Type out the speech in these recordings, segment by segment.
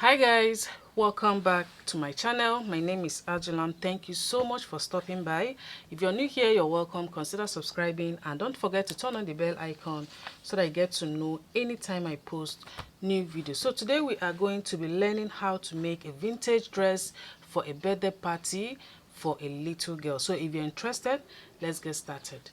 Hi guys, welcome back to my channel. My name is Ajulan. Thank you so much for stopping by. If you're new here, you're welcome. Consider subscribing and don't forget to turn on the bell icon so that you get to know anytime I post new videos. So today we are going to be learning how to make a vintage dress for a birthday party for a little girl. So if you're interested, let's get started.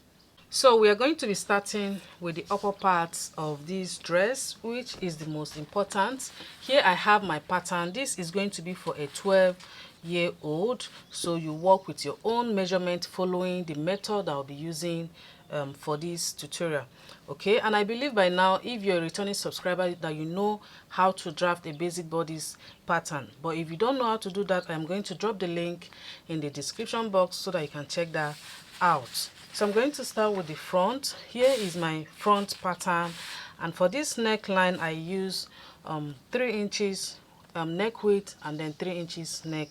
So we are going to be starting with the upper parts of this dress, which is the most important. Here I have my pattern. This is going to be for a 12-year-old. So you work with your own measurement following the method I'll be using for this tutorial. Okay, and I believe by now, if you're a returning subscriber, that you know how to draft a basic bodice pattern. But if you don't know how to do that, I'm going to drop the link in the description box so that you can check that out. So I'm going to start with the front. Here is my front pattern, and for this neckline I use 3 inches neck width and then 3 inches neck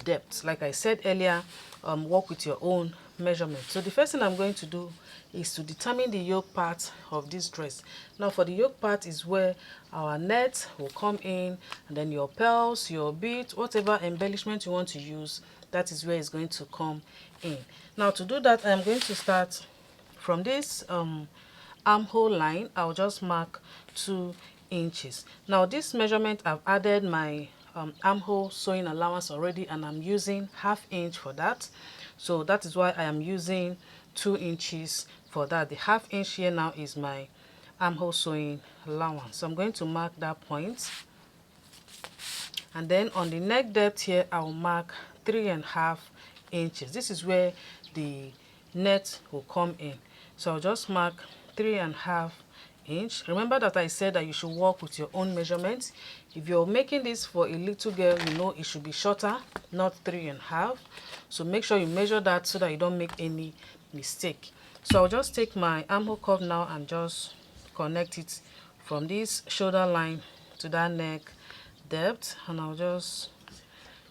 depth. Like I said earlier, work with your own measurement. So the first thing I'm going to do is to determine the yoke part of this dress. Now for the yoke part is where our net will come in, and then your pearls, your beads, whatever embellishment you want to use, that is where it's going to come in. Now to do that, I'm going to start from this armhole line. I'll just mark 2 inches. Now this measurement, I've added my armhole sewing allowance already, and I'm using 1/2 inch for that. So that is why I am using 2 inches for that. The 1/2 inch here now is my armhole sewing allowance. So I'm going to mark that point, and then on the neck depth here I'll mark 3.5 inches. This is where the net will come in. So I'll just mark 3.5 inch. Remember that I said that you should work with your own measurements. If you're making this for a little girl, you know it should be shorter, not 3.5. So make sure you measure that so that you don't make any mistake. So I'll just take my armhole curve now and just connect it from this shoulder line to that neck depth, and I'll just,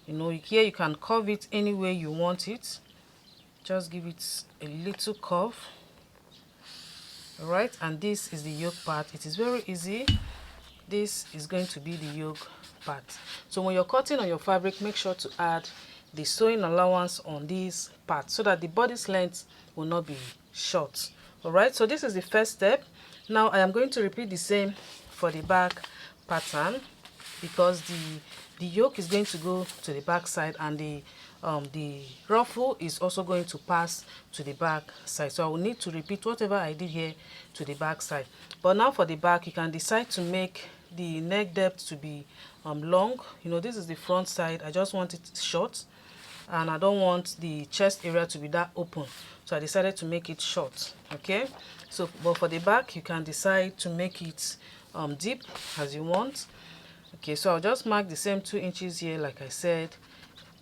here you can curve it any way you want it. Just give it a little curve. All right, and this is the yoke part. It is very easy. This is going to be the yoke part. So when you're cutting on your fabric, make sure to add the sewing allowance on this part so that the bodice length will not be short. All right, so this is the first step. Now I am going to repeat the same for the back pattern, because the yoke is going to go to the back side, and the ruffle is also going to pass to the back side. So I will need to repeat whatever I did here to the back side. But now for the back, you can decide to make the neck depth to be long. This is the front side. I just want it short, and I don't want the chest area to be that open, so I decided to make it short. Okay, so but for the back, you can decide to make it deep as you want. Okay, so I'll just mark the same 2 inches here, like I said,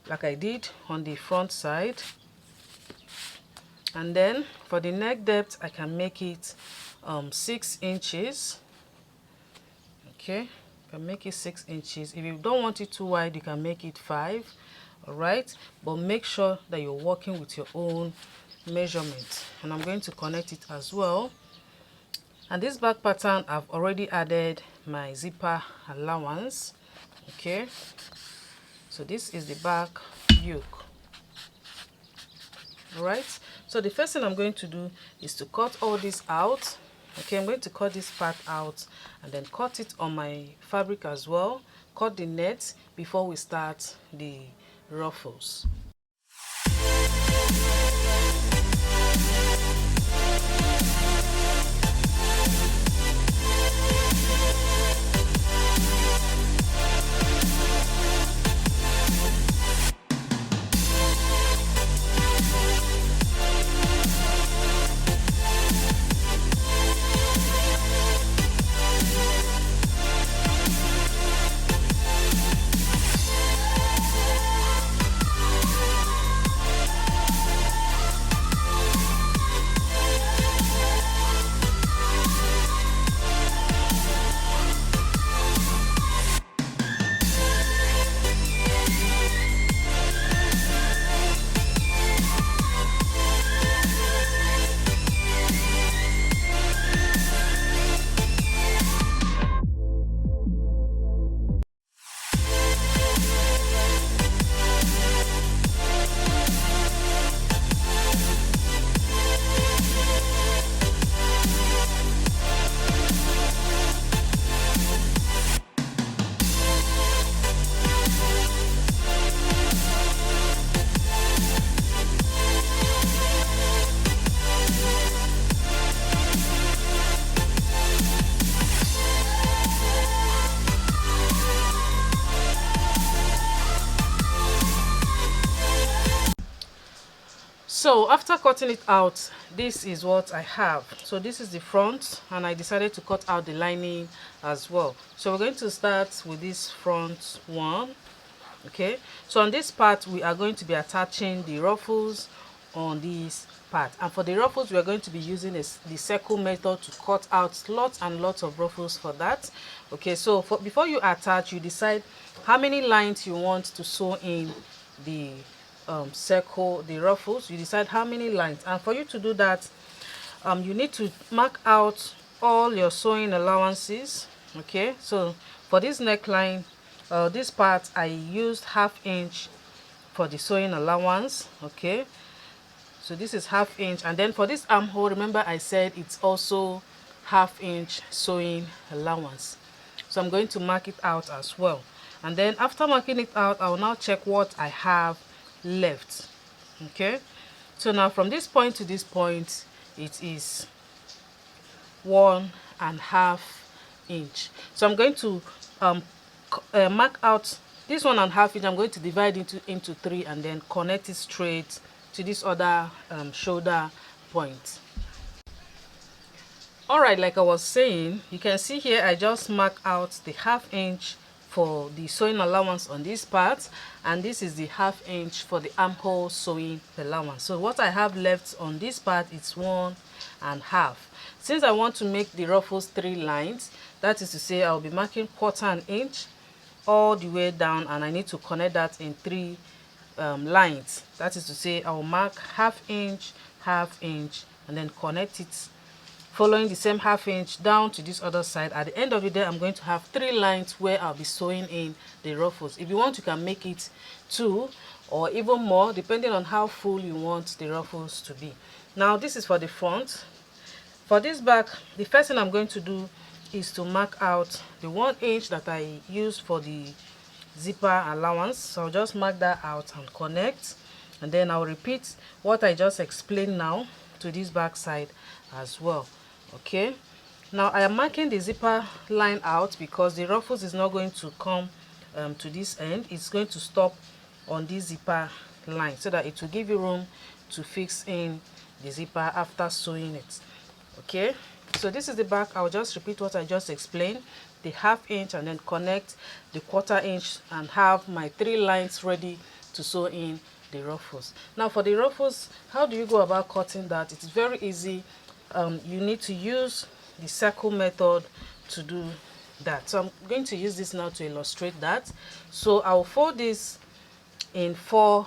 like I did on the front side. And then for the neck depth, I can make it 6 inches. Okay, you can make it 6 inches. If you don't want it too wide, you can make it 5. All right, but make sure that you're working with your own measurement. And I'm going to connect it as well. And this back pattern, I've already added my zipper allowance. Okay, so this is the back yoke. All right, so the first thing I'm going to do is to cut all this out. Okay, I'm going to cut this part out and then cut it on my fabric as well. Cut the net before we start the ruffles. So after cutting it out, this is what I have. So this is the front, and I decided to cut out the lining as well. So we're going to start with this front one. Okay, so on this part we are going to be attaching the ruffles on this part, and for the ruffles we are going to be using the circle method to cut out lots and lots of ruffles for that. Okay, so before you attach, you decide how many lines you want to sew in the circle, the ruffles. You decide how many lines, and for you to do that, you need to mark out all your sewing allowances. Okay, so for this neckline, this part I used 1/2 inch for the sewing allowance. Okay, so this is 1/2 inch, and then for this armhole, remember I said it's also 1/2 inch sewing allowance. So I'm going to mark it out as well, and then after marking it out, I will now check what I have left. Okay, so now from this point to this point, it is 1.5 inch. So I'm going to mark out this 1.5 inch. I'm going to divide into 3 and then connect it straight to this other shoulder point. All right, like I was saying, you can see here I just mark out the 1/2 inch for the sewing allowance on this part, and this is the 1/2 inch for the armhole sewing allowance. So what I have left on this part is 1.5. Since I want to make the ruffles 3 lines, that is to say I'll be marking 1/4 inch all the way down, and I need to connect that in 3 lines. That is to say I'll mark 1/2 inch, 1/2 inch, and then connect it following the same 1/2 inch down to this other side. At the end of the day, I'm going to have 3 lines where I'll be sewing in the ruffles. If you want, you can make it 2 or even more, depending on how full you want the ruffles to be. Now this is for the front. For this back, the first thing I'm going to do is to mark out the 1 inch that I used for the zipper allowance. So I'll just mark that out and connect, and then I'll repeat what I just explained now to this back side as well. Okay, now I am marking the zipper line out because the ruffles is not going to come to this end. It's going to stop on this zipper line so that it will give you room to fix in the zipper after sewing it. Okay, so this is the back. I'll just repeat what I just explained, the 1/2 inch, and then connect the 1/4 inch and have my 3 lines ready to sew in the ruffles. Now for the ruffles, how do you go about cutting that? It is very easy. You need to use the circle method to do that. So I'm going to use this now to illustrate that. So I'll fold this in 4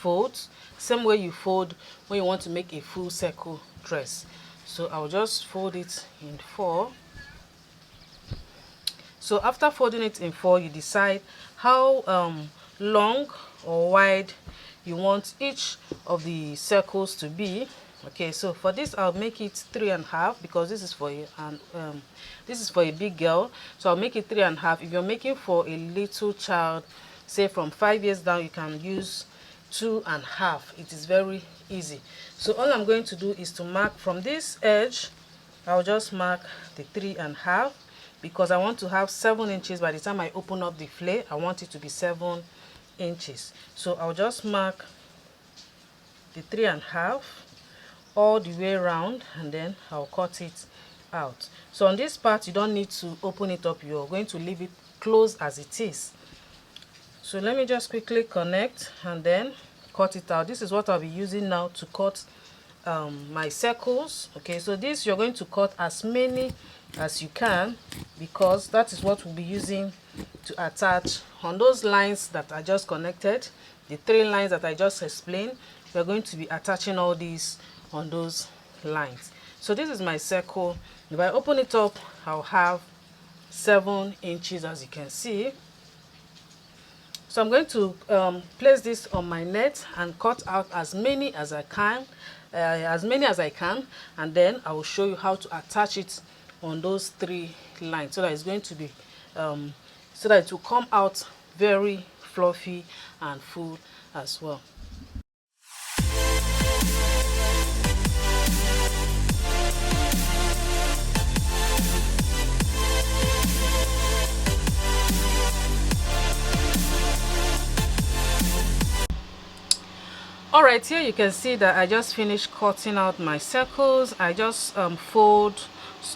folds, same way you fold when you want to make a full circle dress. So I'll just fold it in 4. So after folding it in 4, you decide how long or wide you want each of the circles to be. Okay, so for this I'll make it 3.5 because this is for a big girl. So I'll make it 3.5. If you're making for a little child, say from 5 years down, you can use 2.5. It is very easy. So all I'm going to do is to mark from this edge. I'll just mark the 3.5 because I want to have 7 inches by the time I open up the flare. I want it to be 7 inches. So I'll just mark the 3.5 all the way around, and then I'll cut it out. So on this part, you don't need to open it up. You're going to leave it closed as it is. So let me just quickly connect and then cut it out. This is what I'll be using now to cut my circles. Okay, so this you're going to cut as many as you can because that is what we'll be using to attach on those lines that I just connected, the 3 lines that I just explained. We're going to be attaching all these on those lines. So this is my circle. If I open it up, I'll have 7 inches, as you can see. So I'm going to place this on my net and cut out as many as I can, and then I will show you how to attach it on those 3 lines so that it's going to be so that it will come out very fluffy and full as well. All right, here you can see that I just finished cutting out my circles. I just fold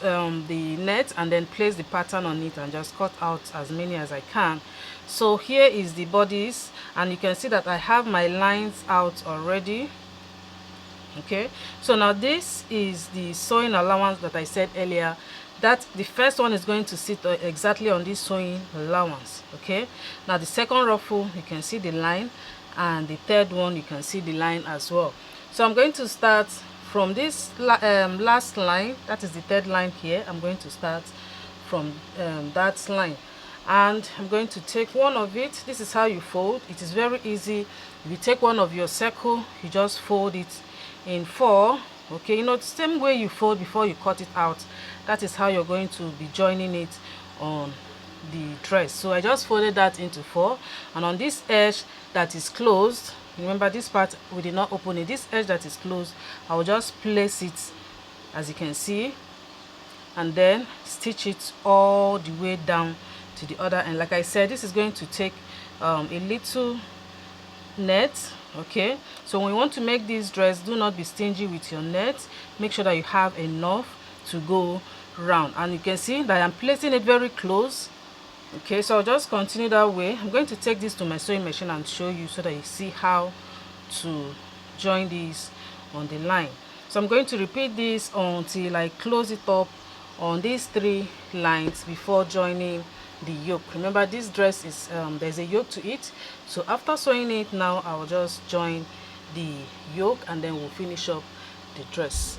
the net and then place the pattern on it and just cut out as many as I can. So here is the bodice, and you can see that I have my lines out already. Okay, so now this is the sewing allowance that I said earlier, that the first one is going to sit exactly on this sewing allowance. Okay, now the second ruffle, you can see the line, and the third one, you can see the line as well. So I'm going to start from this last line, that is the third line here. I'm going to start from that line, and I'm going to take one of it. This is how you fold. It is very easy. If you take one of your circle, you just fold it in 4. Okay, you know, the same way you fold before you cut it out, that is how you're going to be joining it on the dress. So I just folded that into 4, and on this edge that is closed, remember this part we did not open it, this edge that is closed, I will just place it as you can see, and then stitch it all the way down to the other end. Like I said, this is going to take a little net. Okay, so when you want to make this dress, do not be stingy with your net. Make sure that you have enough to go round, and you can see that I'm placing it very close. Okay, so I'll just continue that way. I'm going to take this to my sewing machine and show you so that you see how to join these on the line. So I'm going to repeat this until I close it up on these 3 lines before joining the yoke. Remember, this dress is there's a yoke to it, so after sewing it, now I will just join the yoke and then we'll finish up the dress.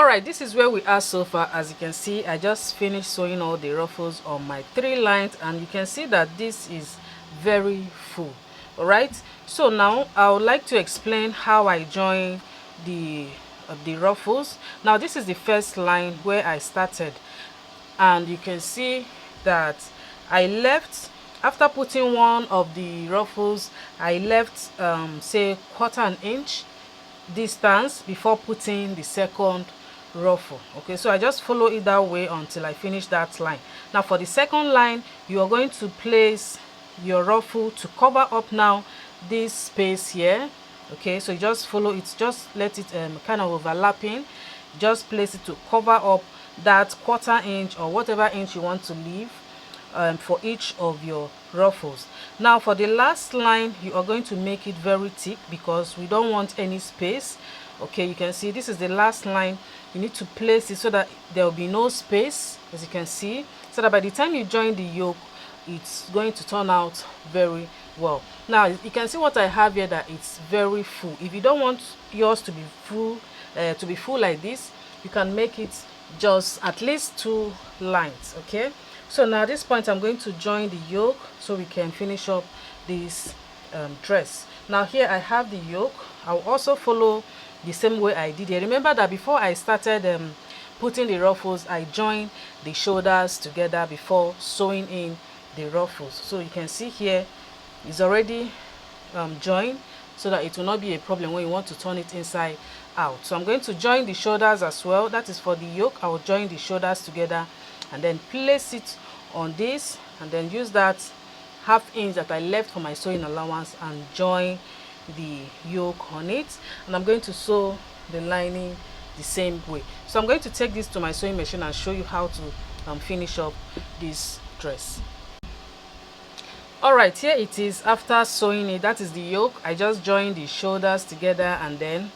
Alright, this is where we are so far. As you can see, I just finished sewing all the ruffles on my 3 lines, and you can see that this is very full. Alright, so now I would like to explain how I join the ruffles. Now this is the first line where I started, and you can see that I left, after putting one of the ruffles, I left say 1/4 inch distance before putting the second ruffle. Okay, so I just follow it that way until I finish that line. Now for the second line, you are going to place your ruffle to cover up now this space here. Okay, so you just follow it, just let it kind of overlapping, just place it to cover up that 1/4 inch or whatever inch you want to leave for each of your ruffles. Now for the last line, you are going to make it very thick because we don't want any space. Okay, you can see this is the last line. You need to place it so that there will be no space, as you can see, so that by the time you join the yoke, it's going to turn out very well. Now you can see what I have here, that it's very full. If you don't want yours to be full like this, you can make it just at least 2 lines. Okay, so now at this point I'm going to join the yoke so we can finish up this dress. Now here I have the yoke. I'll also follow the same way I did here. Remember that before I started putting the ruffles, I joined the shoulders together before sewing in the ruffles. So you can see here it's already joined, so that it will not be a problem when you want to turn it inside out. So I'm going to join the shoulders as well. That is for the yoke. I will join the shoulders together and then place it on this, and then use that 1/2 inch that I left for my sewing allowance and join the yoke on it. And I'm going to sew the lining the same way. So I'm going to take this to my sewing machine and show you how to finish up this dress. Alright, here it is after sewing it. That is the yoke. I just joined the shoulders together and then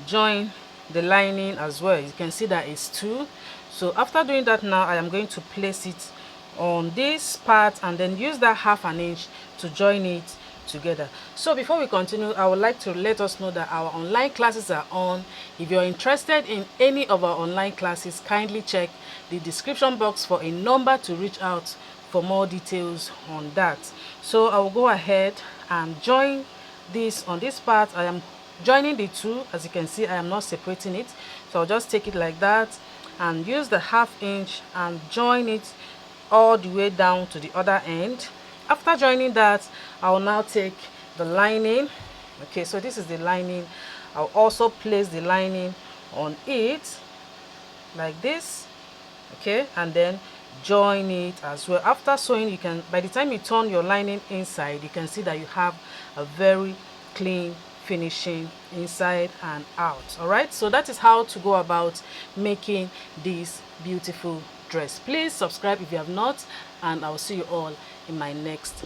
join the lining as well. You can see that it's 2. So after doing that, now I am going to place it on this part and then use that 1/2 inch to join it together. So before we continue, I would like to let us know that our online classes are on. If you're interested in any of our online classes, kindly check the description box for a number to reach out for more details on that. So I will go ahead and join this on this part. I am joining the 2. As you can see, I am not separating it, so I'll just take it like that and use the 1/2 inch and join it all the way down to the other end. After joining that, I will now take the lining. Okay, so this is the lining. I'll also place the lining on it like this. Okay, and then join it as well. After sewing, you can, by the time you turn your lining inside, you can see that you have a very clean finishing inside and out. All right, so that is how to go about making this beautiful dress. Please subscribe if you have not, and I'll see you all in my next